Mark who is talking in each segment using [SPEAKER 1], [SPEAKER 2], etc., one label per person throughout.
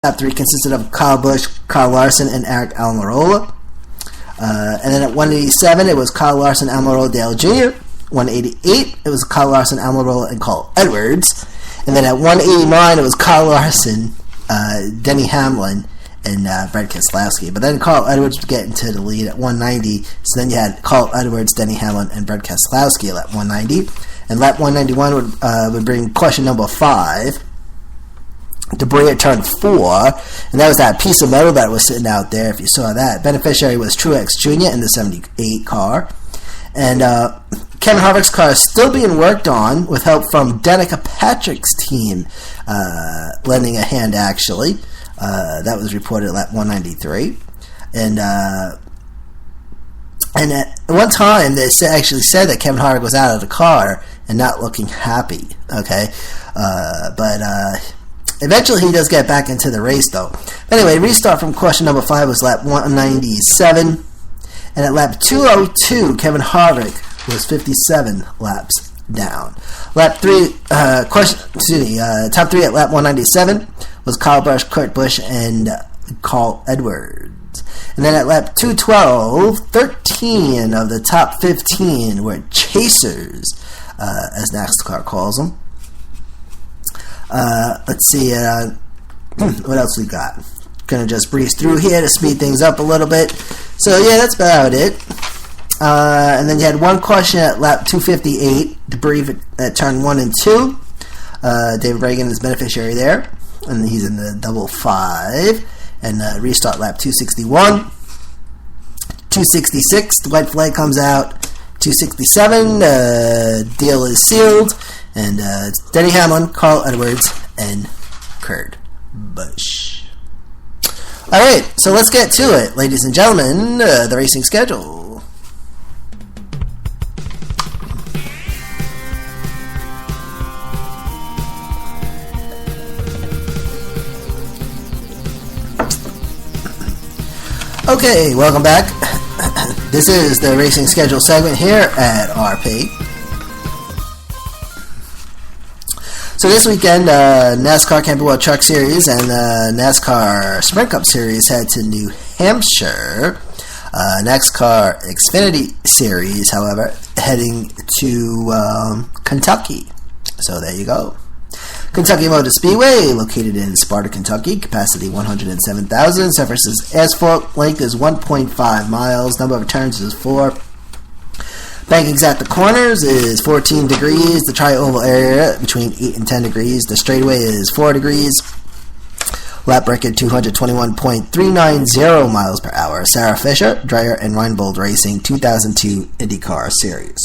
[SPEAKER 1] top three consisted of Kyle Busch, Kyle Larson, and Eric Almirola. And then at 187, it was Kyle Larson, Almirola, Dale Jr. 188, it was Kyle Larson, Almirola, and Carl Edwards. And then at 189, it was Kyle Larson, Denny Hamlin, and Brad Keselowski. But then Carl Edwards would get into the lead at 190. So then you had Carl Edwards, Denny Hamlin, and Brad Keselowski at lap 190. And lap 191 would bring question number 5. Debris at turn 4, and that was that piece of metal that was sitting out there, if you saw that. Beneficiary was Truex Jr. in the 78 car. And Kevin Harvick's car is still being worked on with help from Danica Patrick's team lending a hand, actually. That was reported at lap 193. And at one time, they actually said that Kevin Harvick was out of the car and not looking happy, okay? But eventually he does get back into the race, though. Anyway, restart from question number 5 was lap 197. And at lap 202, Kevin Harvick was 57 laps down. Lap 3, top 3 at lap 197 was Kyle Busch, Kurt Busch, and Carl Edwards. And then at lap 212, 13 of the top 15 were chasers, as NASCAR calls them. Let's see, what else we got? Gonna just breeze through here to speed things up a little bit. So yeah, that's about it. And then you had one question at lap 258, debris at turn 1 and 2. David Reagan is beneficiary there, and he's in the double 5. And restart lap 261. 266, the white flag comes out. 267, deal is sealed. And it's Denny Hamlin, Carl Edwards, and Kurt Busch. Alright, so let's get to it, ladies and gentlemen, the racing schedule. Okay, welcome back. This is the racing schedule segment here at RP. So this weekend, NASCAR Camping World Truck Series and the NASCAR Sprint Cup Series head to New Hampshire. NASCAR Xfinity Series, however, heading to Kentucky. So there you go. Kentucky Motor Speedway, located in Sparta, Kentucky. Capacity 107,000. Surface is asphalt. Length is 1.5 miles. Number of turns is 4. Bankings at the corners is 14 degrees. The tri-oval area between 8 and 10 degrees. The straightaway is 4 degrees. Lap record 221.390 miles per hour. Sarah Fisher, Dreyer and Reinbold Racing 2002 IndyCar Series.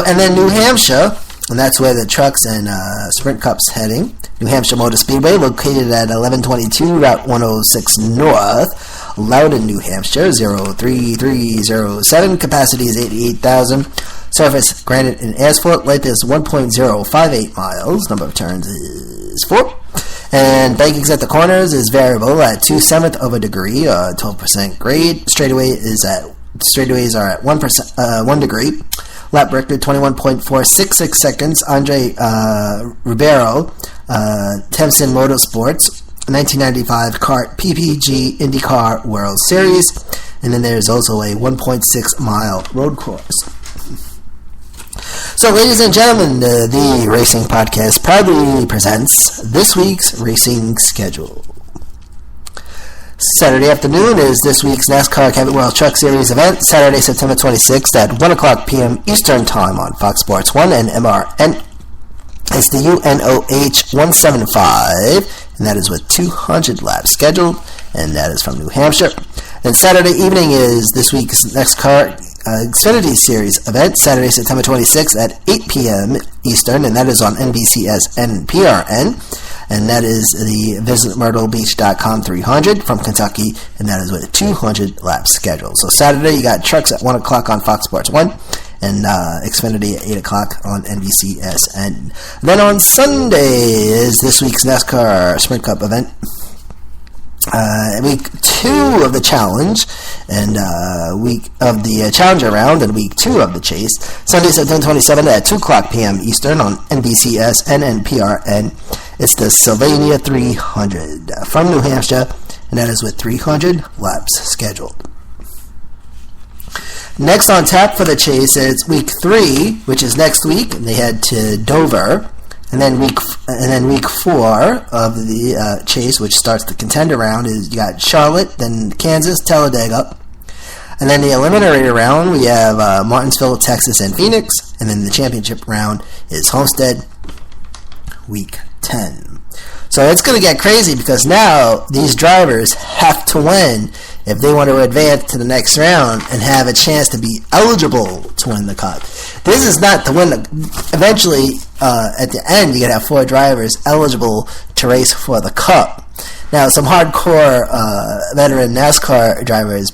[SPEAKER 1] And then New Hampshire, and that's where the trucks and Sprint Cup's heading. New Hampshire Motor Speedway, located at 1122 Route 106 North. Loudon, New Hampshire, 03307. Capacity is 88,000. Surface, granite and asphalt. Length is 1.058 miles. Number of turns is 4. And bankings at the corners is variable at 2/7 of a degree, 12% grade. Straightaways are at 1 degree. Lap record 21.466 seconds. Andre Ribeiro, Tempson Motorsports, 1995 kart PPG IndyCar World Series. And then there's also a 1.6 mile road course. So, ladies and gentlemen, the Racing Podcast proudly presents this week's racing schedule. Saturday afternoon is this week's NASCAR Camping World Truck Series event, Saturday, September 26th at 1 o'clock p.m. Eastern Time on Fox Sports 1 and MRN. It's the UNOH 175, and that is with 200 laps scheduled, and that is from New Hampshire. Then Saturday evening is this week's NASCAR Xfinity Series event, Saturday, September 26th at 8 p.m. Eastern, and that is on NBCS and PRN. And that is the VisitMyrtleBeach.com 300 from Kentucky, and that is with a 200 lap schedule. So Saturday, you got trucks at 1 o'clock on Fox Sports 1, and Xfinity at 8 o'clock on NBCSN. Then on Sunday is this week's NASCAR Sprint Cup event. week 2 of the challenge, and week of the Challenger round, and week 2 of the chase. Sunday, September 27 at 2 o'clock p.m. Eastern on NBCS and NPRN. It's the Sylvania 300 from New Hampshire, and that is with 300 laps scheduled. Next on tap for the chase is week 3, which is next week, and they head to Dover. And then week 4 of the chase, which starts the contender round, is you got Charlotte, then Kansas, Talladega, and then the eliminator round we have Martinsville, Texas, and Phoenix, and then the championship round is Homestead, week 10. So it's going to get crazy because now these drivers have to win if they want to advance to the next round and have a chance to be eligible to win the Cup. This is not to win. Eventually, at the end, you're going to have 4 drivers eligible to race for the Cup. Now, some hardcore veteran NASCAR drivers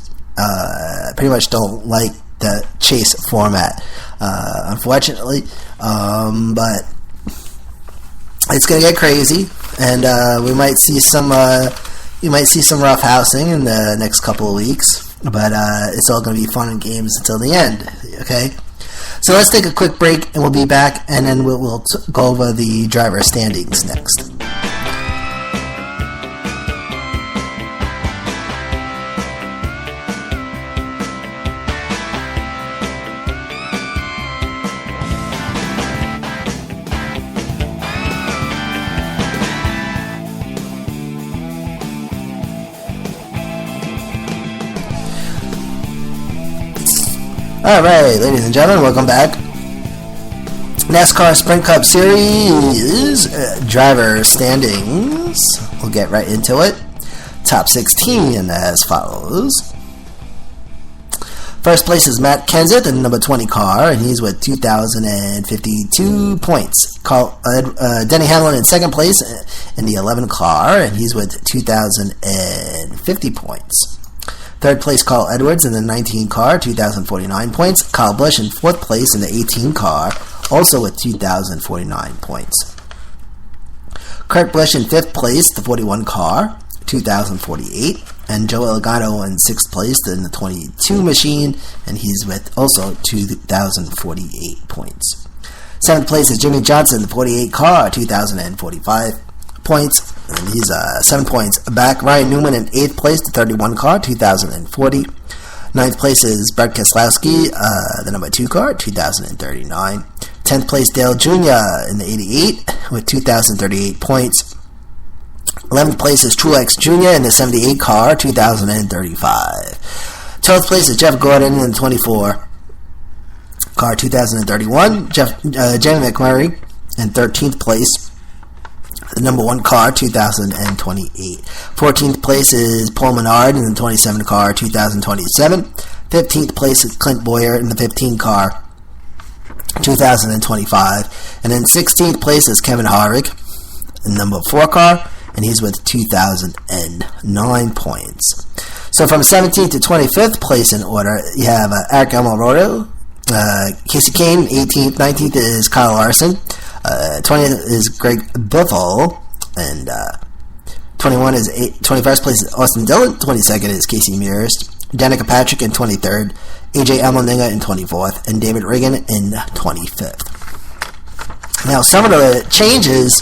[SPEAKER 1] pretty much don't like the chase format, unfortunately. But it's going to get crazy, and we might see some rough housing in the next couple of weeks, but it's all going to be fun and games until the end, okay? So let's take a quick break, and we'll be back, and then we'll go over the driver standings next. Alright, ladies and gentlemen, welcome back. NASCAR Sprint Cup Series driver standings. We'll get right into it. Top 16 as follows. First place is Matt Kenseth in the number 20 car, and he's with 2,052 points. Denny Hamlin in second place in the 11 car, and he's with 2,050 points. Third place, Carl Edwards in the 19 car, 2,049 points. Kyle Busch in fourth place in the 18 car, also with 2,049 points. Kurt Busch in fifth place, the 41 car, 2,048. And Joey Logano in sixth place in the 22 machine, and he's with also 2,048 points. Seventh place is Jimmy Johnson, the 48 car, 2,045 points, and he's 7 points back. Ryan Newman in 8th place, the 31 car, 2,040. 9th place is Brett Keselowski, the number 2 car, 2,039. 10th place, Dale Jr. in the 88 with 2,038 points. 11th place is Truex Jr. in the 78 car, 2,035. 12th place is Jeff Gordon in the 24 car, 2,031. Jamie McMurray in 13th place, the number 1 car, 2,028. 14th place is Paul Menard in the 27 car, 2,027. 15th place is Clint Bowyer in the 15 car, 2,025. And then 16th place is Kevin Harvick in the number 4 car, and he's with 2,009 points. So from 17th to 25th place in order, you have Aric Almirola, Kasey Kahne, 18th. 19th is Kyle Larson. 20th is Greg Biffle, and 21st place is Austin Dillon. 22nd is Casey Mears. Danica Patrick in 23rd. AJ Allmendinger in 24th, and David Riggin in 25th. Now, some of the changes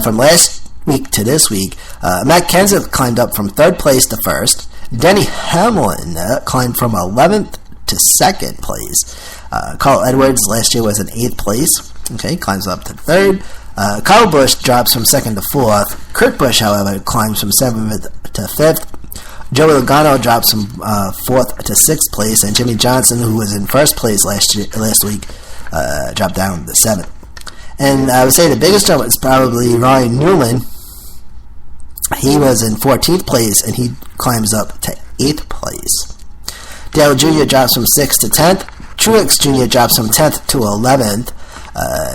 [SPEAKER 1] from last week to this week, Matt Kenseth climbed up from 3rd place to 1st. Denny Hamlin climbed from 11th to 2nd place. Carl Edwards last year was in 8th place. Okay, climbs up to 3rd. Kyle Busch drops from 2nd to 4th. Kurt Busch, however, climbs from 7th to 5th. Joey Logano drops from 4th to 6th place, and Jimmy Johnson, who was in 1st place last week, dropped down to 7th. And I would say the biggest jump is probably Ryan Newman. He was in 14th place, and he climbs up to 8th place. Dale Jr. drops from 6th to 10th. Truex Jr. drops from 10th to 11th.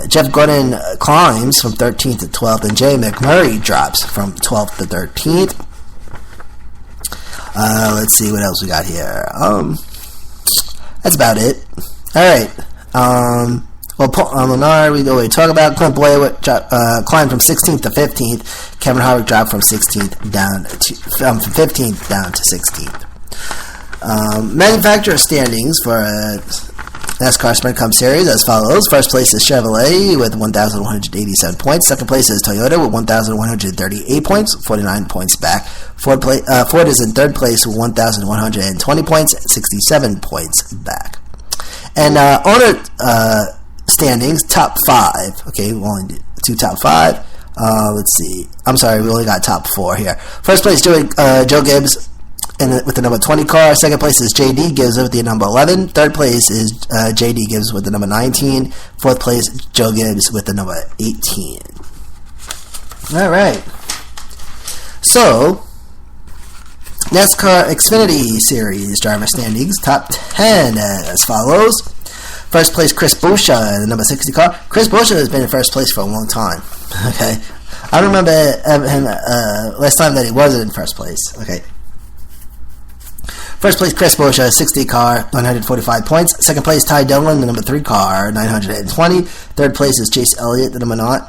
[SPEAKER 1] Jeff Gordon climbs from 13th to 12th, and Jay McMurray drops from 12th to 13th. Let's see what else we got here. That's about it. All right. Well, Paul Menard, we already talk about. Clint Boyer climbed from 16th to 15th. Kevin Harvick dropped from 15th down to 16th. Manufacturer standings for NASCAR Sprint Cup Series as follows. First place is Chevrolet with 1,187 points. Second place is Toyota with 1,138 points, 49 points back. Ford is in third place with 1,120 points, 67 points back. And owner standings, top 5. Okay, we only did 2 top 5. Let's see. I'm sorry, we only got top 4 here. First place, Joe Gibbs with the number 20 car. Second place is J.D. Gibbs with the number 11. Third place is J.D. Gibbs with the number 19. Fourth place, Joe Gibbs with the number 18. All right. So, NASCAR Xfinity Series driver standings, top 10 as follows. First place, Chris Buescher, the number 60 car. Chris Buescher has been in first place for a long time. Okay. I don't remember him last time that he wasn't in first place. Okay. First place, Chris Buescher, 60 car, 945 points. Second place, Ty Dillon, the number 3 car, 920. Third place is Chase Elliott, the number 9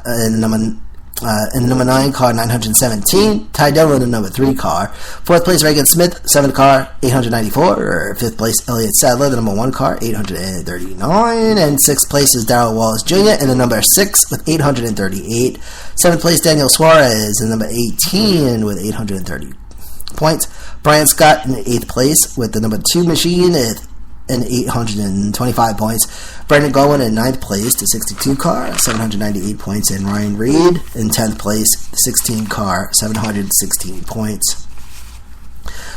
[SPEAKER 1] car, 917. Ty Dillon, the number 3 car. Fourth place, Reagan Smith, 7 car, 894. Fifth place, Elliott Sadler, the number 1 car, 839. And sixth place is Darrell Wallace Jr. in the number 6 with 838. Seventh place, Daniel Suarez in number 18 with 830 points. Brian Scott in 8th place with the number 2 machine and 825 points. Brendan Gowen in 9th place, the 62 car, 798 points. And Ryan Reed in 10th place, 16 car, 716 points.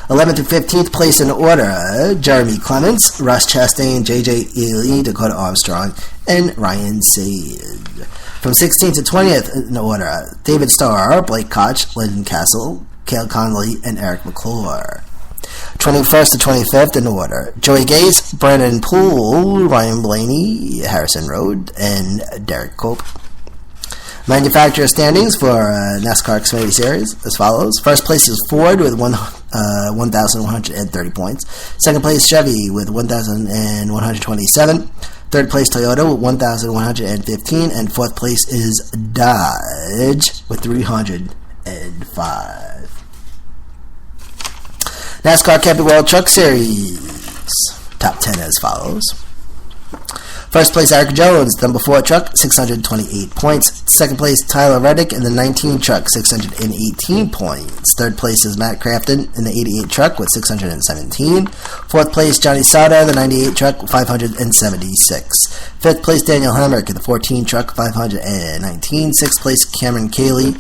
[SPEAKER 1] 11th through 15th place in order, Jeremy Clements, Russ Chastain, J.J. Ely, Dakota Armstrong, and Ryan Said. From 16th to 20th in order, David Starr, Blake Koch, Lyndon Castle, Cale Conley, and Eric McClure. 21st to 25th in order, Joey Gase, Brandon Poole, Ryan Blaney, Harrison Road, and Derek Cope. Manufacturer standings for NASCAR Xfinity Series as follows. First place is Ford with 1,130 points. Second place, Chevy with 1,127. Third place, Toyota with 1,115. And fourth place is Dodge with 305. NASCAR Camping World Truck Series top 10 as follows. First place, Eric Jones, number 4 truck, 628 points. Second place, Tyler Reddick in the 19 truck, 618 points. Third place is Matt Crafton in the 88 truck with 617. Fourth place, Johnny Sauter, the 98 truck, 576. Fifth place, Daniel Hemrick in the 14 truck, 519. Sixth place, Cameron Haley,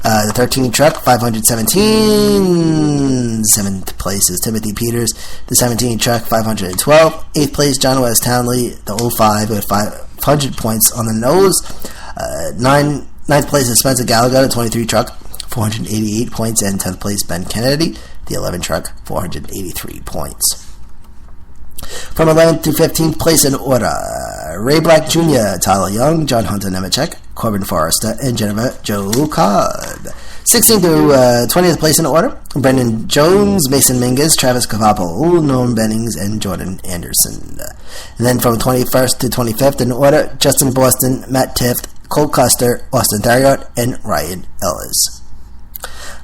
[SPEAKER 1] the 13 truck, 517. Seventh place is Timothy Peters, the 17 truck, 512. Eighth place, John West Townley, the 05 with 500 points on the nose. Ninth place is Spencer Gallagher, the 23 truck, 488 points. And 10th place, Ben Kennedy, the 11 truck, 483 points. From 11th to 15th place in order, Ray Black Jr., Tyler Young, John Hunter Nemechek, Corbin Forrester, and Jennifer Joe Cobb. 16th to 20th place in order, Brendan Jones, Mason Mingus, Travis Cavapo, Norm Bennings, and Jordan Anderson. And then from 21st to 25th in order, Justin Boston, Matt Tift, Cole Custer, Austin Theriot, and Ryan Ellis.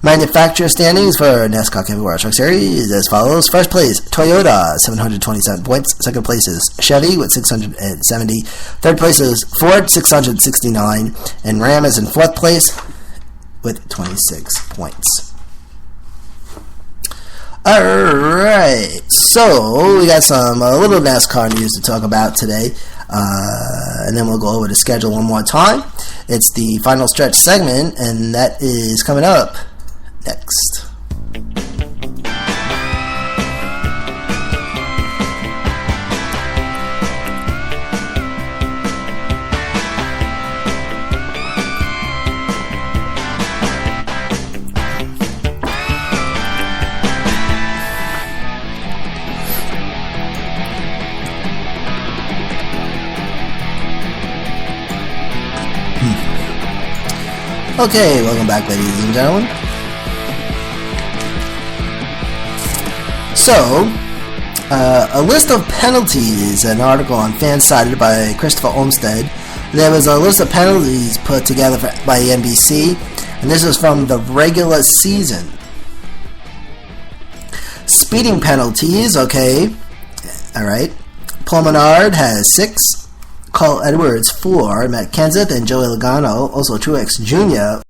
[SPEAKER 1] Manufacturer standings for NASCAR Camping World Truck Series as follows. First place, Toyota, 727 points. Second place is Chevy with 670. Third place is Ford, 669. And Ram is in fourth place with 26 points. Alright, so we got some a little NASCAR news to talk about today. And then we'll go over the schedule one more time. It's the final stretch segment, and that is coming up next. Okay, welcome back, ladies and gentlemen. So, A list of penalties, an article on Fansided by Christopher Olmsted. There was a list of penalties put together by the NBC, and this was from the regular season. Speeding penalties, okay. Alright. Paul Menard has 6. Carl Edwards 4. Matt Kenseth and Joey Logano, also Truex Jr.,